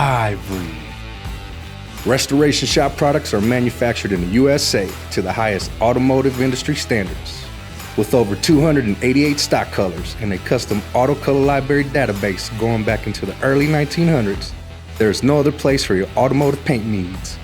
Ivory. Restoration shop products are manufactured in the USA to the highest automotive industry standards. With over 288 stock colors and a custom auto color library database going back into the early 1900s, there is no other place for your automotive paint needs.